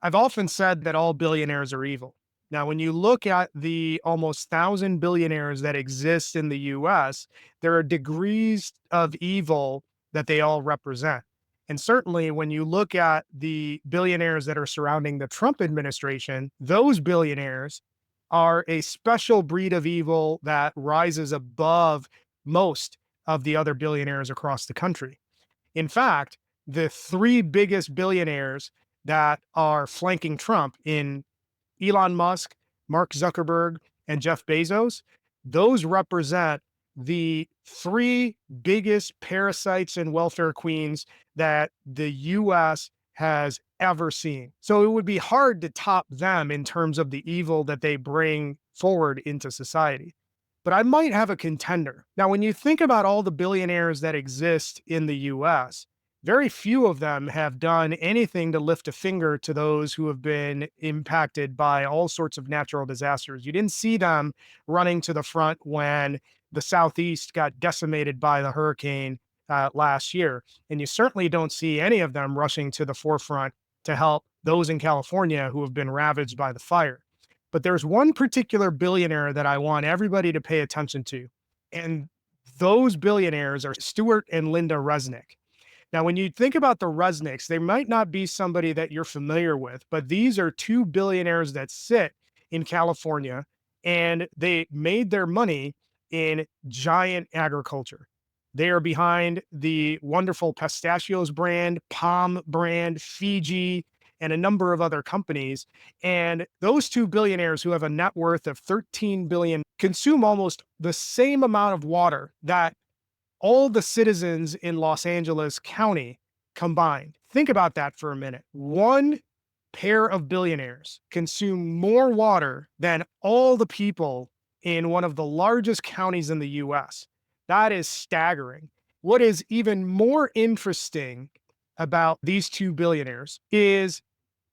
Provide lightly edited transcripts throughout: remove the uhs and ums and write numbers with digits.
I've often said that all billionaires are evil. Now, when you look at the almost 1,000 billionaires that exist in the US, there are degrees of evil that they all represent. And certainly, when you look at the billionaires that are surrounding the Trump administration, those billionaires are a special breed of evil that rises above most of the other billionaires across the country. In fact, the three biggest billionaires that are flanking Trump in Elon Musk, Mark Zuckerberg, and Jeff Bezos, those represent the three biggest parasites and welfare queens that the US has ever seen. So it would be hard to top them in terms of the evil that they bring forward into society. But I might have a contender. Now, when you think about all the billionaires that exist in the US, very few of them have done anything to lift a finger to those who have been impacted by all sorts of natural disasters. You didn't see them running to the front when the Southeast got decimated by the hurricane last year. And you certainly don't see any of them rushing to the forefront to help those in California who have been ravaged by the fire. But there's one particular billionaire that I want everybody to pay attention to. And those billionaires are Stewart and Lynda Resnick. Now, when you think about the Resnicks, they might not be somebody that you're familiar with, but these are two billionaires that sit in California and they made their money in giant agriculture. They are behind the wonderful Pistachios brand, Palm brand, Fiji, and a number of other companies. And those two billionaires who have a net worth of 13 billion consume almost the same amount of water that all the citizens in Los Angeles County combined. Think about that for a minute. One pair of billionaires consume more water than all the people in one of the largest counties in the US. That is staggering. What is even more interesting about these two billionaires is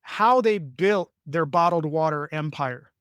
how they built their bottled water empire.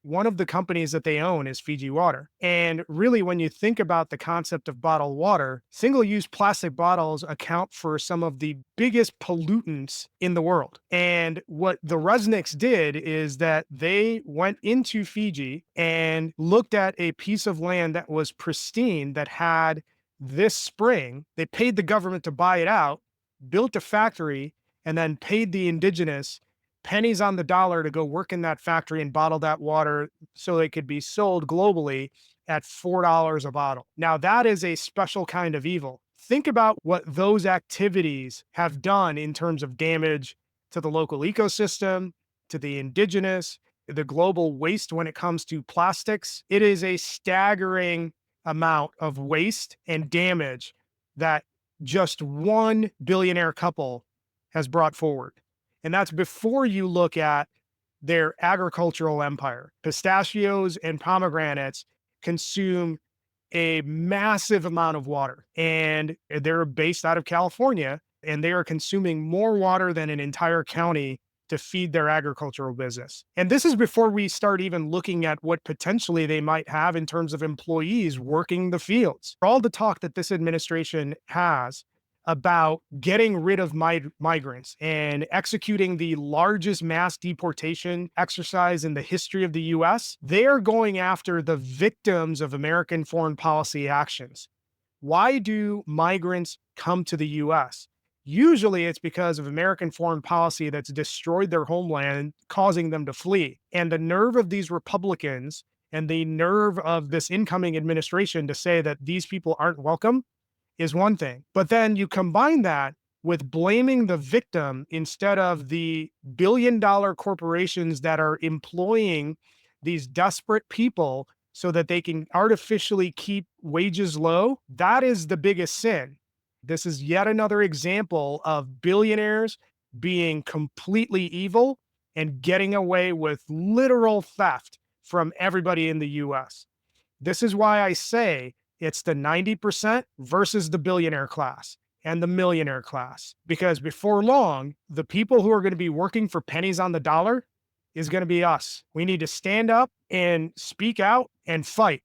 One of the companies that they own is Fiji Water. And really, when you think about the concept of bottled water, single-use plastic bottles account for some of the biggest pollutants in the world. And what the Resnicks did is that they went into Fiji and looked at a piece of land that was pristine, that had this spring. They paid the government to buy it out, built a factory, and then paid the indigenous pennies on the dollar to go work in that factory and bottle that water so it could be sold globally at $4 a bottle. Now, that is a special kind of evil. Think about what those activities have done in terms of damage to the local ecosystem, to the indigenous, the global waste when it comes to plastics. It is a staggering amount of waste and damage that just one billionaire couple has brought forward. And that's before you look at their agricultural empire. Pistachios and pomegranates consume a massive amount of water, and they're based out of California, and they are consuming more water than an entire county to feed their agricultural business. And this is before we start even looking at what potentially they might have in terms of employees working the fields. For all the talk that this administration has about getting rid of migrants and executing the largest mass deportation exercise in the history of the US, they are going after the victims of American foreign policy actions. Why do migrants come to the US? Usually it's because of American foreign policy that's destroyed their homeland, causing them to flee. And the nerve of these Republicans and the nerve of this incoming administration to say that these people aren't welcome is one thing. But then you combine that with blaming the victim instead of the billion-dollar corporations that are employing these desperate people so that they can artificially keep wages low. That is the biggest sin. This is yet another example of billionaires being completely evil and getting away with literal theft from everybody in the US. This is why I say it's the 90% versus the billionaire class and the millionaire class. Because before long, the people who are going to be working for pennies on the dollar is going to be us. We need to stand up and speak out and fight.